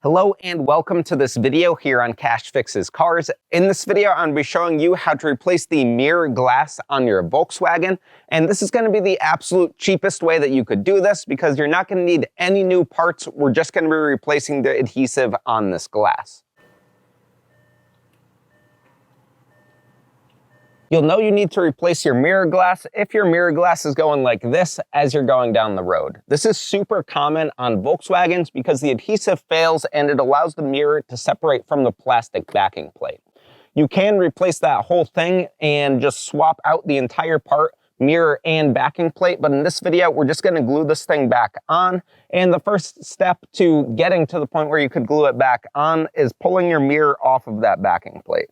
Hello and welcome to this video here on Cash Fixes Cars. In this video, I'm going to be showing you how to replace the mirror glass on your Volkswagen. And this is going to be the absolute cheapest way that you could do this because you're not going to need any new parts. We're just going to be replacing the adhesive on this glass. You'll know you need to replace your mirror glass if your mirror glass is going like this as you're going down the road. This is super common on Volkswagens because the adhesive fails and it allows the mirror to separate from the plastic backing plate. You can replace that whole thing and just swap out the entire part, mirror and backing plate, but in this video, we're just going to glue this thing back on. And the first step to getting to the point where you could glue it back on is pulling your mirror off of that backing plate.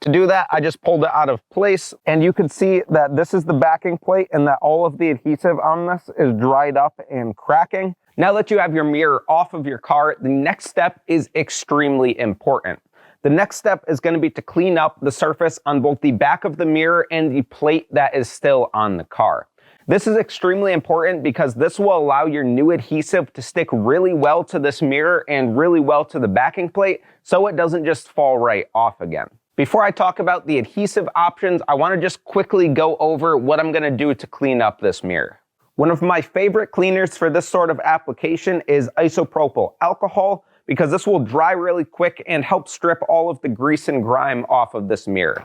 To do that, I just pulled it out of place, and you can see that this is the backing plate and that all of the adhesive on this is dried up and cracking. Now that you have your mirror off of your car, the next step is extremely important. The next step is going to be to clean up the surface on both the back of the mirror and the plate that is still on the car. This is extremely important because this will allow your new adhesive to stick really well to this mirror and really well to the backing plate so it doesn't just fall right off again. Before I talk about the adhesive options, I want to just quickly go over what I'm going to do to clean up this mirror. One of my favorite cleaners for this sort of application is isopropyl alcohol because this will dry really quick and help strip all of the grease and grime off of this mirror.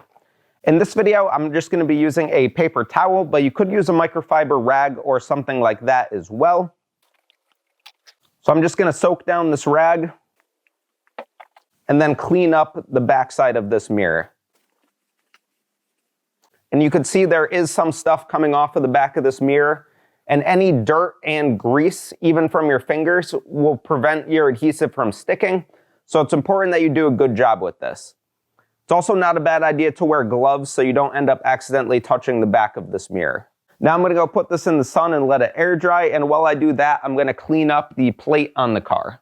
In this video, I'm just going to be using a paper towel, but you could use a microfiber rag or something like that as well. So I'm just going to soak down this rag and then clean up the backside of this mirror. And you can see there is some stuff coming off of the back of this mirror, and any dirt and grease, even from your fingers, will prevent your adhesive from sticking. So it's important that you do a good job with this. It's also not a bad idea to wear gloves so you don't end up accidentally touching the back of this mirror. Now I'm going to go put this in the sun and let it air dry, and while I do that, I'm going to clean up the plate on the car.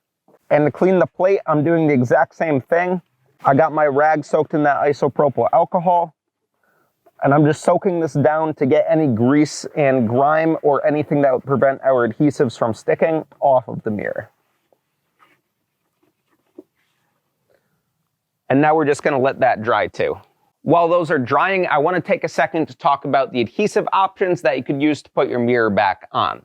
And to clean the plate, I'm doing the exact same thing. I got my rag soaked in that isopropyl alcohol, and I'm just soaking this down to get any grease and grime or anything that would prevent our adhesives from sticking off of the mirror. And now we're just going to let that dry too. While those are drying, I want to take a second to talk about the adhesive options that you could use to put your mirror back on.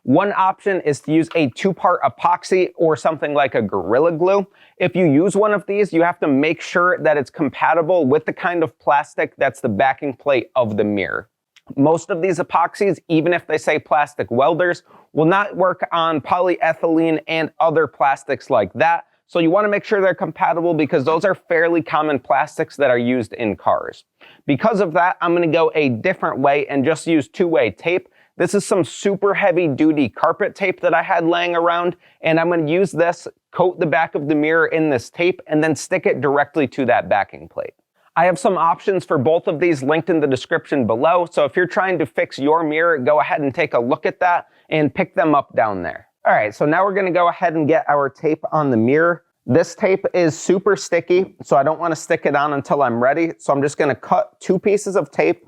One option is to use a two-part epoxy or something like a Gorilla Glue. If you use one of these, you have to make sure that it's compatible with the kind of plastic that's the backing plate of the mirror. Most of these epoxies, even if they say plastic welders, will not work on polyethylene and other plastics like that. So you want to make sure they're compatible because those are fairly common plastics that are used in cars. Because of that, I'm going to go a different way and just use two-way tape. This is some super heavy duty carpet tape that I had laying around, and I'm going to use this, coat the back of the mirror in this tape, and then stick it directly to that backing plate. I have some options for both of these linked in the description below, so if you're trying to fix your mirror, go ahead and take a look at that and pick them up down there. All right, so now we're going to go ahead and get our tape on the mirror. This tape is super sticky, so I don't want to stick it on until I'm ready, so I'm just going to cut two pieces of tape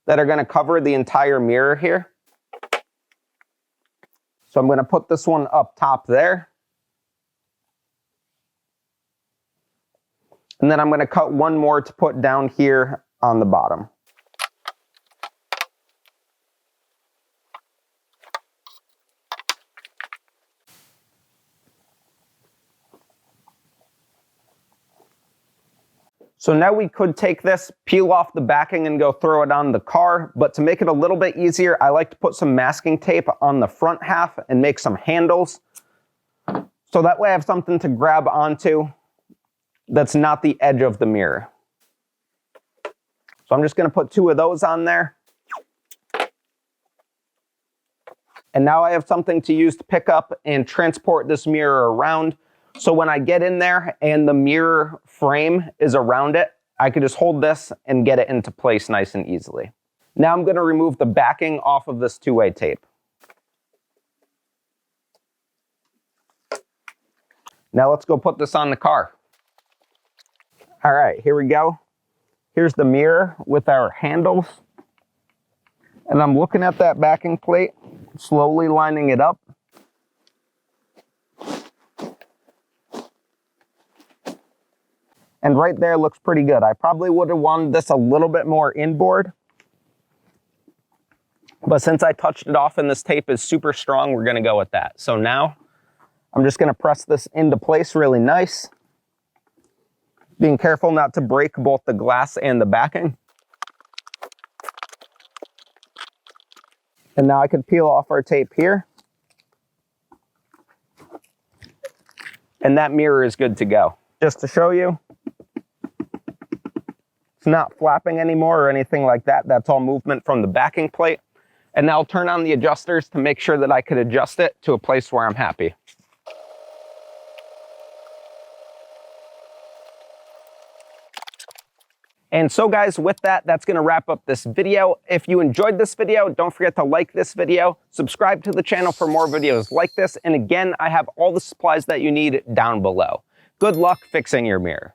that are going to cover the entire mirror here. So I'm going to put this one up top there. And then I'm going to cut one more to put down here on the bottom. So now we could take this, peel off the backing and go throw it on the car, but to make it a little bit easier, I like to put some masking tape on the front half and make some handles. So that way I have something to grab onto that's not the edge of the mirror. So I'm just going to put two of those on there. And now I have something to use to pick up and transport this mirror around. So when I get in there and the mirror frame is around it, I can just hold this and get it into place nice and easily. Now I'm going to remove the backing off of this two-way tape. Now let's go put this on the car. All right, here we go. Here's the mirror with our handles. And I'm looking at that backing plate. slowly lining it up. And right there looks pretty good. I probably would have wanted this a little bit more inboard, but since I touched it off and this tape is super strong, we're gonna go with that. So now I'm just gonna press this into place really nice, being careful not to break both the glass and the backing. And now I could peel off our tape here. And that mirror is good to go. Just to show you, it's not flapping anymore or anything like that. That's all movement from the backing plate. And now I'll turn on the adjusters to make sure that I could adjust it to a place where I'm happy. And so guys, with that, that's gonna wrap up this video. If you enjoyed this video, don't forget to like this video, subscribe to the channel for more videos like this. And again, I have all the supplies that you need down below. Good luck fixing your mirror.